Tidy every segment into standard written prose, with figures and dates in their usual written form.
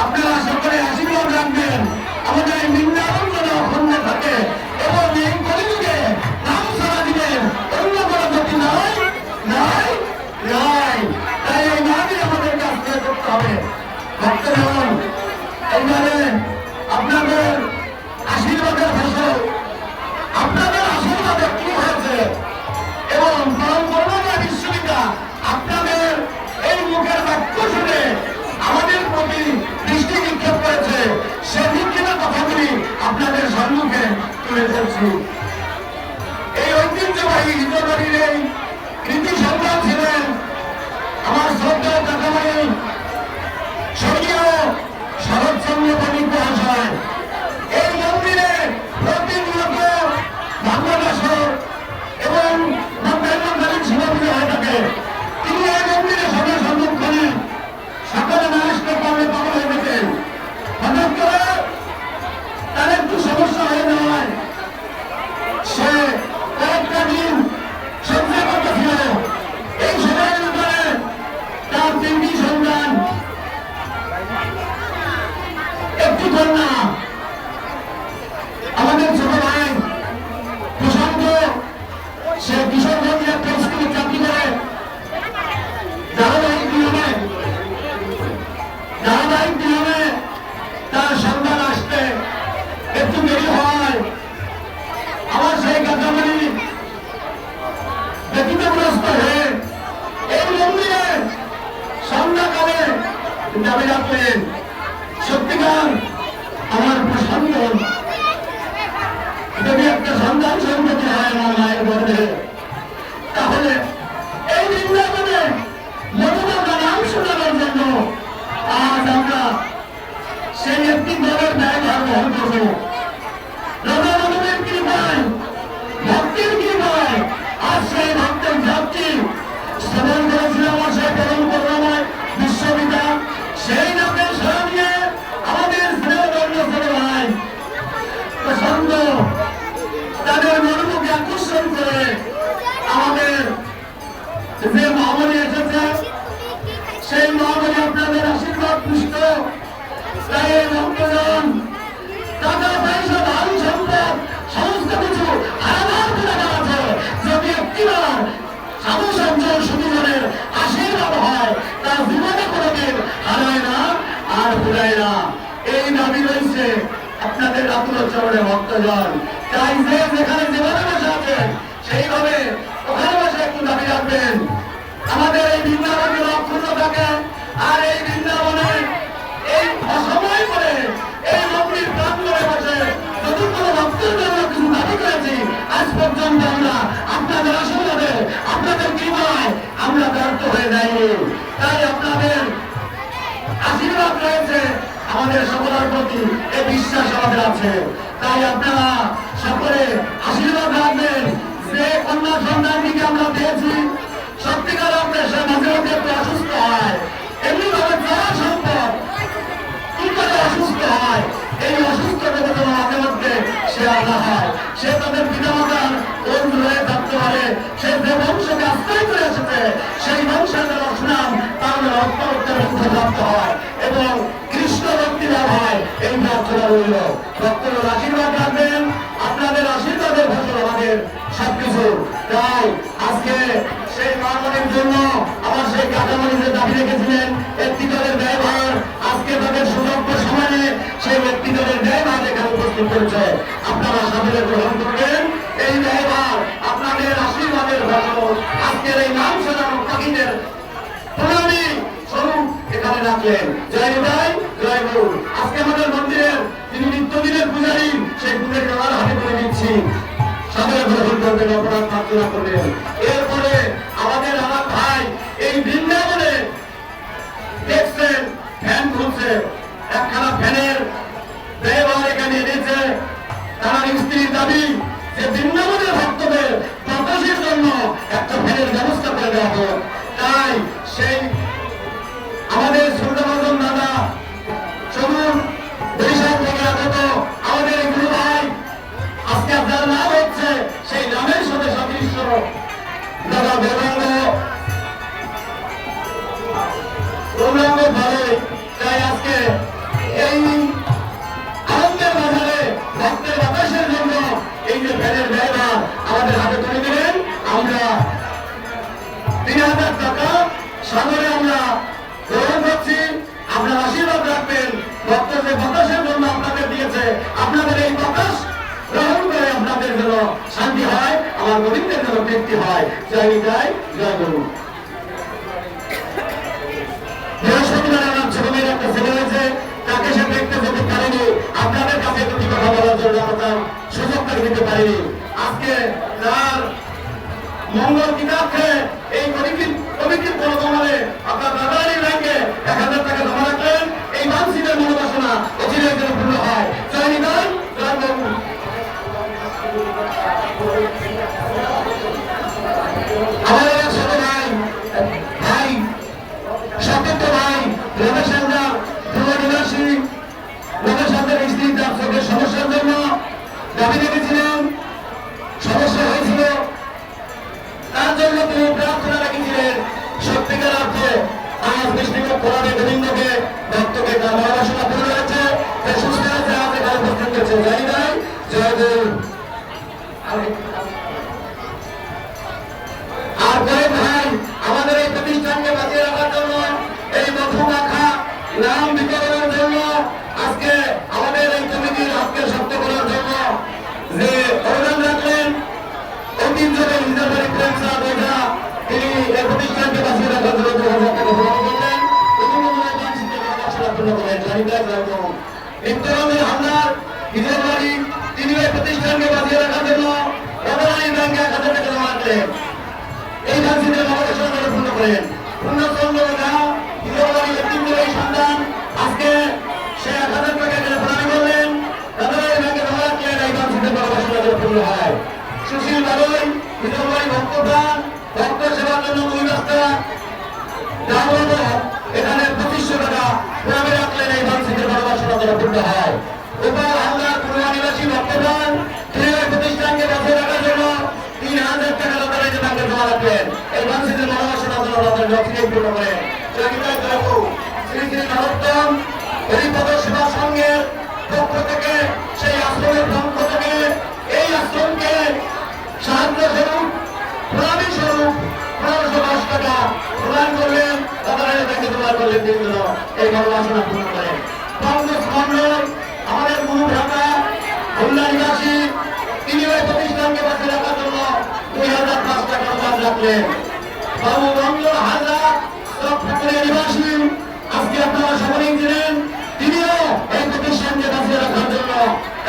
আপনারা সকলে আশীর্বাদ রাখবেন আমাদের এই বৃন্দাবন যেন অখণ্ড থাকে এবং এই কলিযুগে নাম সারা দিবেন অন্য কোনো গতি নাই নাই নাই। তাই এই নামই আমাদের কাছ থেকে করতে হবে। ভক্তগণ, এইবারে আপনাদের আশীর্বাদের ফসল, আপনাদের আশীর্বাদে কি হয়েছে এবং পরম করুণা বিশ্ববিদ্যা আপনাদের এই মুখের বাক্য শুনে আমাদের প্রতি দৃষ্টি নিক্ষেপ করেছে। সে নিক্ষেপের কথাগুলি আপনাদের সম্মুখে তুলে ধরছি। এই ঐতিহ্যবাহী হিন্দুবাড়ির এই কৃতি সন্তান ছিলেন আমার শ্রদ্ধেয় কাকামণি স্বর্গীয় শরৎচন্দ্র পণ্ডিত মহাশয়। এই মন্দিরে প্রতিনিয়ত ভাগবতাসর এবং ভক্তালীন সেবা পুজো হয়ে থাকে। তিনি এই মন্দিরে সদা সর্বক্ষণে সকলে না আসতে পারলে পাগল হয়ে যেতেন। হঠাৎ করে তার একটু সমস্যা হয়ে যাওয়ায় সে কয়েকটা দিন সঞ্চয় করতেছিল। এই সময়ের ভিতরে তার তিনটি সন্তান, একটি কন্যা, আমাদের ছোট ভাই প্রশান্ত, সে কিশোরগঞ্জের একটা স্কুলে চাকরি করে। ধারাবাহিক নিয়মে তার সন্তান আসতে একটু দেরি হয়। আমার সেই কাকামণি ব্যক্তিগ্রস্ত হয়ে এই মন্দিরে সন্ধ্যাকালে দাবি রাখলেন, সত্যিকার আমার প্রশান্ত যদি একটা সন্তান সন্ততি হয় আমার মায়ের গর্ভে, তাহলে এই বৃন্দাবনে মনোবাবা নাম শোনানোর জন্য আজ আমরা সেই একটি দলের ব্যয়ভার বহন করব। রাধা মাধবের কৃপায়, ভক্তির কৃপায় আজ সেই ভক্তের যাত্রী স্থাপন করেছিল আমার সেই পরম করুণাময় বিশ্ববিদ্যা। সেই নামের সারা নিয়ে আমাদের স্নেহধন্য ছোট ভাই প্রশান্ত তাদের মনোমুখে আকর্ষণ করে আমাদের যে মহামণি এসেছে, সেই মহামণি আপনাদের আশীর্বাদ পুষ্ট। তাই এই ভক্তজন টাকা পয়সা ধন সম্পদ সমস্ত কিছু হারাবার করে আছে, যদি একটিবার সাধু সন্ত সুদীজনের আশীর্বাদ হয় তা জীবনে কোনোদিন হারায় না আর ভুলায় না। এই দাবি রয়েছে আপনাদের আতুল চরণে ভক্তজন। তাই যে যেখানে যেভাবে বসে আছেন সেইভাবে ওখানে বসে একটু দাবি রাখবেন আমাদের এই বৃন্দাবন যেন অক্ষুণ্ণ থাকে। আর এই বৃন্দাবনে এই অসময় করে এই মন্দির প্রাঙ্গণে বসে যদি কোনো ভক্তের জন্য কিছু দাবি করেছি, আজ পর্যন্ত আমরা আপনাদের আশীর্বাদে আপনাদের কৃপায় আমরা ব্যর্থ হয়ে যাইনি। তাই আপনাদের আশীর্বাদ রয়েছে আমাদের সকলের প্রতি, এই বিশ্বাস আমাদের আছে। তাই আপনারা সকলে আশীর্বাদ রাখবেন। যে কন্যা সন্তানটিকে আমরা পেয়েছি, সত্যিকার অর্থে সে মাঝে মধ্যে একটু অসুস্থ হয়, এমনি ভাবে যারা সম্ভব কি করে অসুস্থ হয়, এই অসুস্থ থেকে যেন মাঝে মধ্যে সে আনা হয়। সে তাদের পিতামাতার বন্ধু হয়ে থাকতে পারে। সে যে বংশকে আশ্রয় করে এসেছে সেই বংশের যেন সুনাম তার প্রাপ্ত হয় এবং কৃষ্ণ ভক্তি লাভ হয়, এই প্রার্থনা রইল। ভক্তদের আশীর্বাদ রাখবেন, আপনাদের আশীর্বাদের ফসল আমাদের সবকিছু। তাই আজকে সেই মহামণির জন্য আমার সেই কাকামণি যে দাবি রেখেছিলেন একটি দলের ব্যয়ভার, আজকে তাদের সুযোগ্য সময়ে সেই ব্যক্তি দলের ব্যয়ভার এখানে উপস্থিত করেছে। আপনারা সকলে গ্রহণ করবেন এই ব্যয়ভার, আপনাদের আশীর্বাদের ফসল। আজকের এই নাম সাজানো পাখিদের প্রণামী স্বরূপ এখানে রাখলেন। জয় হৃদয়, জয় গুরু। আজকে আমাদের মন্দিরের তিনি নিত্যদিনের পূজারী, সেই পূজাকে আমার হাতে করে দিচ্ছি। সকলে গ্রহণ করবেন, অপরাধ প্রার্থনা করবেন। এরপরে আমাদের আমার ভাই এই বৃন্দাবনে দেখছেন ফ্যান ঘুরছে, একখানা ফ্যানের ব্যবহার এখানে এনেছে। তার স্ত্রীর দাবি যে বৃন্দাবনের ভক্তদের প্রকাশের জন্য একটা ফ্যানের ব্যবস্থা করে দেওয়া হোক। তাই সেই আমাদের সুন্দরবন দাদা চলুন বরিশাল থেকে আগত আমাদের গুরু ভাই, আজকে যার নাম হচ্ছে সেই নামের সাথে সদৃশ্য দাদা দেবাঙ্গ ভালো। তাই আজকে শান্তি হয়, আমার গোবিন্দের যেন তৃপ্তি হয়। জয় নিতাই, জয় গুরু। বৃহস্পতিবার আমার ছোট মেয়ের একটা ছেলে হয়েছে, তাকে সে দেখতে যেতে পারেনি। আপনাদের কাছে একটি কথা বলার জন্য আমরা সুযোগটা দিতে পারিনি। আজকে তার মঙ্গল কিতাবকে এই কমিটির প্রণতমানে আপনার দাদারি ব্যাংকে 1000 টাকা জমা রাখলেন। এই মানসিকের মনোবাসনা অচিরের জন্য পূর্ণ হয়। জয় নিতাই, জয় গুরু। আমাদের এক ছোট ভাই সতীর্থ ভাই রমেশ হালদার পূর্ব নিবাসী, রমেশ হালদার স্ত্রী তার চোখের সমস্যার জন্য দাবি রেখেছিলেন, সমস্যা হয়েছিল, তার জন্য তিনি প্রার্থনা রেখেছিলেন। সত্যিকার অর্থে আজ বৃষ্টিকে কোরআনে গোবিন্দকে ভক্তকে তার মনোবাসনা পূর্ণ হয়েছে, সুস্থ হয়েছে, আজ এখানে উপস্থিত হয়েছে। জয় নাই, জয় গুরু। আর গরিব ভাই আমাদের এই প্রতিষ্ঠানকে বাঁচিয়ে রাখার জন্য, এই মধুমাখা নাম বিতরণের জন্য, আজকে আমাদের এই কমিটির হাতকে শক্ত করার জন্য যে অবদান রাখলেন, ঐতিহ্যকে নিজের বাড়ি প্রেম সাহেব ওঝা, তিনি এই প্রতিষ্ঠানকে বাঁচিয়ে রাখার জন্য 2000 টাকা প্রদান করলেন। নিত্যরঞ্জন হালদার নিজের বাড়ি, তিনি এই প্রতিষ্ঠানকে বাঁচিয়ে রাখার জন্য অবদানী ব্যাংকে 1000 টাকা জমা রাখলেন। এই মানসিকের মনোবাসনা পূর্ণ করেন। পূর্ণচন্দ্র ওঝা নিজের বাড়ি এই সন্তান, আজকে সে 1000 টাকা প্রদান করলেন, দাদারাই ব্যাংকে জমা রাখলেন। এই মানসিকের মনোবাসনা পূর্ণ হয়। সুশীল বাবুই নিজের বাড়ি ভক্তপ্রাণ, ভক্ত সেবার জন্য 2 রাস্তা এখানে 2500 টাকা প্রদান রাখলেন। এই মানসিকের মনোবাসনা পূর্ণ হয়। গোপাল হালদার পূর্ব নিবাসী ভক্তপ্রাণ, তিনি এই প্রতিষ্ঠানকে বাঁচিয়ে রাখার জন্য 3000 টাকা দাদারাই ব্যাংকে জমা রাখলেন। এই মানসিকের মনোবাসনা পূর্ণ করেন। শ্রী শ্রী নরোত্তম হরিপদ সেবা সংঘের পক্ষ থেকে, সেই আশ্রমের পক্ষ থেকে এই আশ্রমকে সাহায্য স্বরূপ, প্রণামী স্বরূপ 1510 টাকা প্রদান করলেন। দাদারাই ব্যাংকে জমা করলেন। তিনি যেন এই মনোবাসনা পূর্ণ করেন। কংগ্রেস মন্ডল আমাদের গুরু ভ্রাতা খুলনা নিবাসী, তিনি ওই প্রতিষ্ঠানকে বাঁচিয়ে রাখার জন্য 2005 টাকা প্রদান রাখলেন। বাবু রঞ্জন হালদার চকপুকুরের নিবাসী, আজকে আপনারা সকলেই জানেন, তিনিও এই প্রতিষ্ঠানকে বাঁচিয়ে রাখার জন্য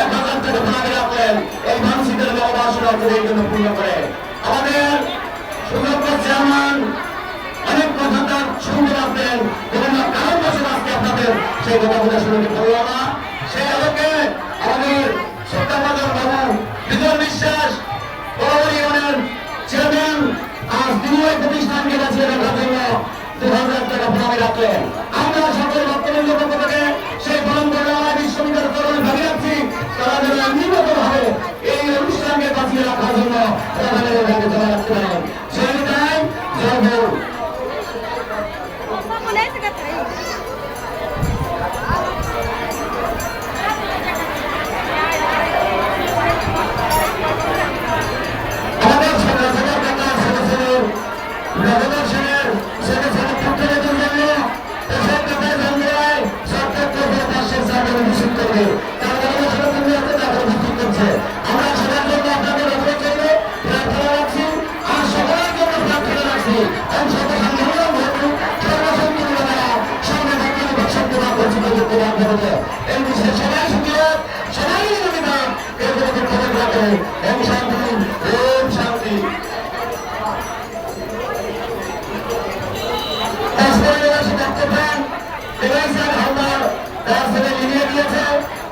1000 টাকা প্রদান রাখলেন। এই মানসিকের মনোবাসনা এই জন্য পূর্ণ করে। আমাদের সুযোগ্য চেয়ারম্যান অনেক কথা তার শুনতে পারতেন, বিভিন্ন কারণ বছর আজকে আপনাদের সেই কথাগুলো শুনতে পারল না। সেই আলোকে আমাদের শ্রদ্ধাভাজন বাবু বিজয় বিশ্বাস বরাবরই ওনার চেয়ারম্যান, আজ তিনি ওই প্রতিষ্ঠানকে বাঁচিয়ে রাখার জন্য 2000 টাকা প্রদান রাখলেন। আমরা সকল ভক্তবৃন্দ পক্ষ থেকে সেই পরম্পরা বিশ্ববিদ্যালয়ের তরুণ ভাবি রাখছি, তারা যেন নিয়মিত ভাবে এই অনুষ্ঠানকে বাঁচিয়ে রাখার জন্য দাদারাই ব্যাংকে জমা রাখতে পারেন। জয় নিতাই, জয় গুরু।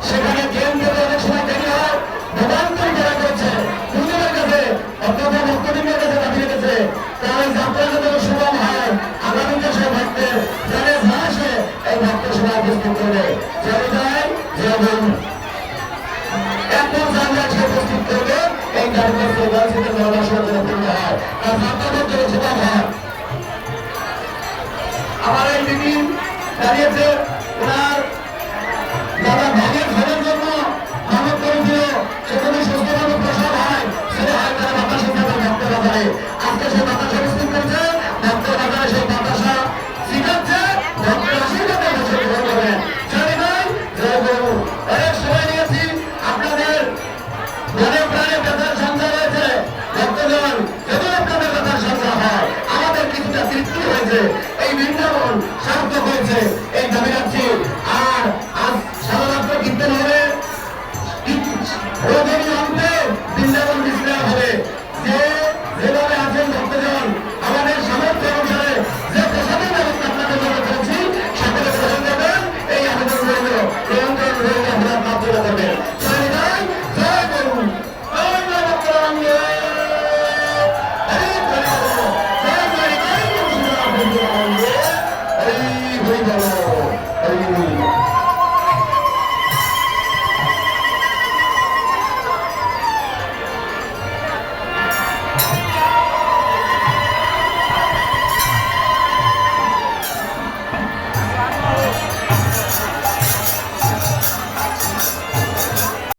সেখানে গেম খেলে অনেক সময় দেরি হয়, ভোগান্তর যারা করছে দুজনের কাছে অর্থাৎ ভক্তদের কাছে দাবি রেখেছে, তার এই যাত্রাটা যেন সুগম হয়। আগামীতে সে ভক্তের যারা ভাসে এই ভক্ত সেবা উপস্থিত করবে। জয় জয় জয় গুরু। এত জায়গায় সে উপস্থিত করবে এই কার্যক্রম হয়, তার যাত্রাটা যেন সুগম হয়। আমার এই মিটিং দাঁড়িয়েছে ওনার দাদা ভাগের ঘরের জন্য মানব করেছিল, সেখানে সুস্থভাবে প্রসাদ হয়, সেটা হয় তারা বাতাসে ভক্তের বাজারে। আজকে সে বাতাসা বিস্তার করছে, ভক্তের বাজারে সেই বাতাসা শিখাচ্ছে, ভক্তের আশীর্বাদে বসে গ্রহণ করবেন। জয় ভাই, জয় গুরু। অনেক সময় নিয়েছি, আপনাদের মনে প্রাণে ব্যথার সঞ্চার হয়েছে। করেছে এই দাবিটা